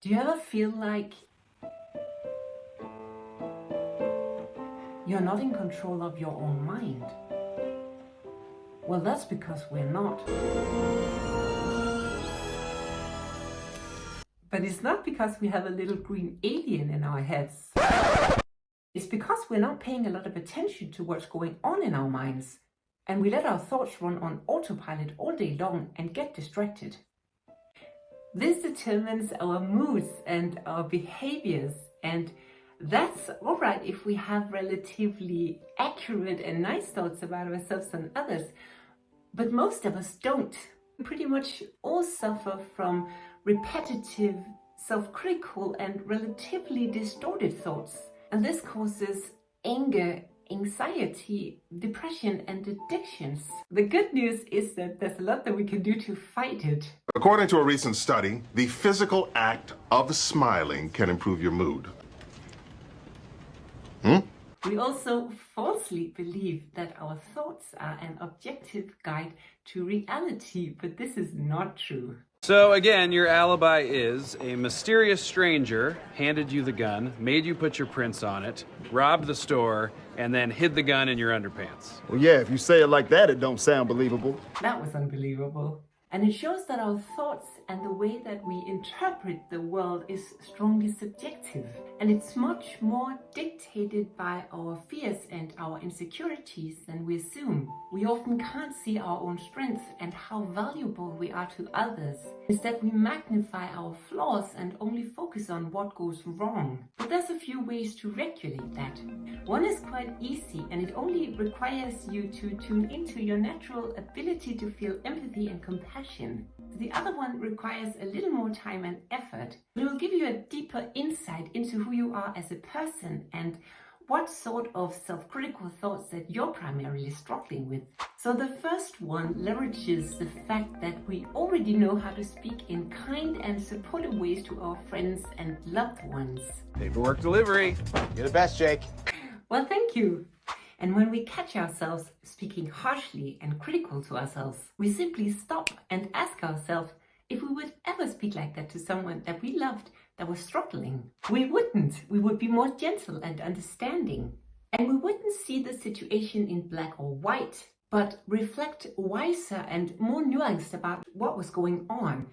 Do you ever feel like you're not in control of your own mind? Well, that's because we're not. But it's not because we have a little green alien in our heads. It's because we're not paying a lot of attention to what's going on in our minds, and we let our thoughts run on autopilot all day long and get distracted. This determines our moods and our behaviors, and that's all right if we have relatively accurate and nice thoughts about ourselves and others, but most of us don't. We pretty much all suffer from repetitive, self-critical and relatively distorted thoughts, and this causes anger, anxiety, depression and addictions. The good news is that there's a lot that we can do to fight it. According to a recent study, the physical act of smiling can improve your mood. We also falsely believe that our thoughts are an objective guide to reality, but this is not true. So again, your alibi is a mysterious stranger handed you the gun, made you put your prints on it, robbed the store, and then hid the gun in your underpants. Well, yeah, if you say it like that, it don't sound believable. That was unbelievable. And it shows that our thoughts and the way that we interpret the world is strongly subjective. And it's much more dictated by our fears and our insecurities than we assume. We often can't see our own strengths and how valuable we are to others. Instead, we magnify our flaws and only focus on what goes wrong. But there's a few ways to regulate that. One is quite easy, and it only requires you to tune into your natural ability to feel empathy and compassion. The other one requires a little more time and effort, but it will give you a deeper insight into who you are as a person and what sort of self-critical thoughts that you're primarily struggling with. So the first one leverages the fact that we already know how to speak in kind and supportive ways to our friends and loved ones. Paperwork delivery. You're the best, Jake. Well, thank you. And when we catch ourselves speaking harshly and critical to ourselves, we simply stop and ask ourselves if we would ever speak like that to someone that we loved that was struggling. We wouldn't. We would be more gentle and understanding. And we wouldn't see the situation in black or white, but reflect wiser and more nuanced about what was going on.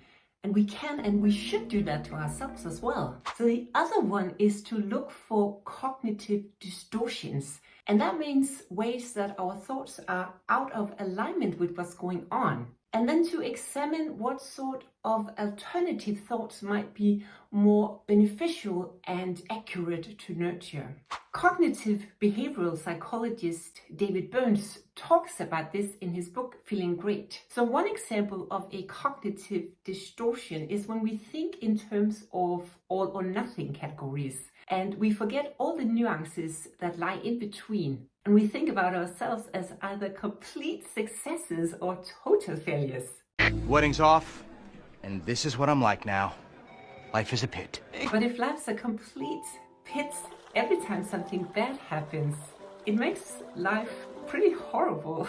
And we can and we should do that to ourselves as well. So the other one is to look for cognitive distortions. And that means ways that our thoughts are out of alignment with what's going on. And then to examine what sort of alternative thoughts might be more beneficial and accurate to nurture. Cognitive behavioral psychologist David Burns talks about this in his book, Feeling Great. So one example of a cognitive distortion is when we think in terms of all or nothing categories, and we forget all the nuances that lie in between. And we think about ourselves as either complete successes or total failures. Wedding's off, and this is what I'm like now. Life is a pit. But if life's a complete pit every time something bad happens, it makes life pretty horrible.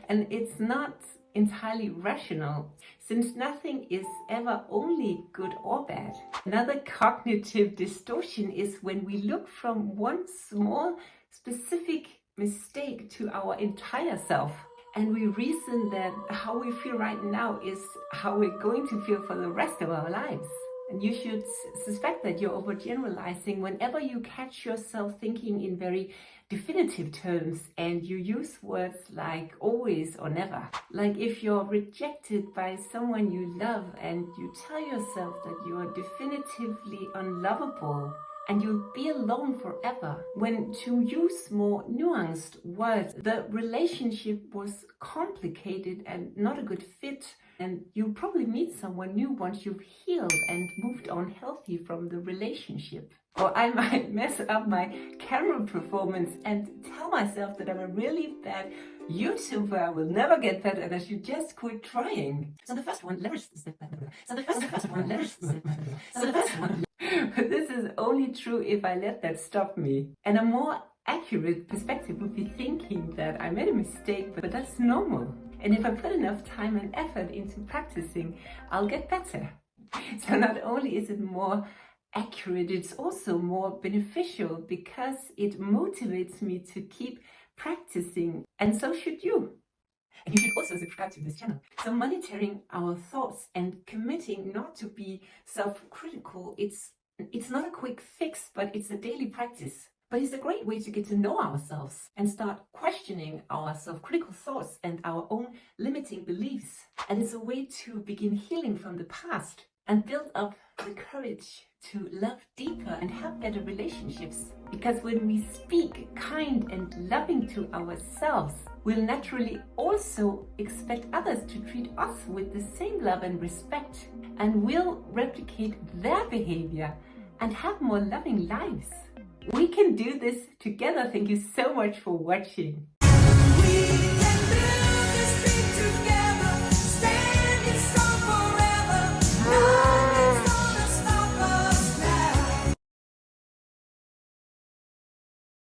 And it's not entirely rational, since nothing is ever only good or bad. Another cognitive distortion is when we look from one small, specific mistake to our entire self, and we reason that how we feel right now is how we're going to feel for the rest of our lives. And you should suspect that you're overgeneralizing whenever you catch yourself thinking in very definitive terms and you use words like always or never. Like if you're rejected by someone you love and you tell yourself that you're definitively unlovable and you'll be alone forever. When to use more nuanced words, the relationship was complicated and not a good fit, and you'll probably meet someone new once you've healed and moved on healthy from the relationship. Or I might mess up my camera performance and tell myself that I'm a really bad YouTuber, I will never get better, and I should just quit trying. So the first one, but this is only true if I let that stop me. And a more accurate perspective would be thinking that I made a mistake, but that's normal. And if I put enough time and effort into practicing, I'll get better. So not only is it more accurate, it's also more beneficial because it motivates me to keep practicing, and so should you. And you should also subscribe to this channel. So monitoring our thoughts and committing not to be self-critical, it's not a quick fix, but it's a daily practice. But it's a great way to get to know ourselves and start questioning our self-critical thoughts and our own limiting beliefs. And it's a way to begin healing from the past and build up the courage to love deeper and have better relationships. Because when we speak kind and loving to ourselves, we'll naturally also expect others to treat us with the same love and respect, and we'll replicate their behavior and have more loving lives. We can do this together. Thank you so much for watching. We can build this thing together.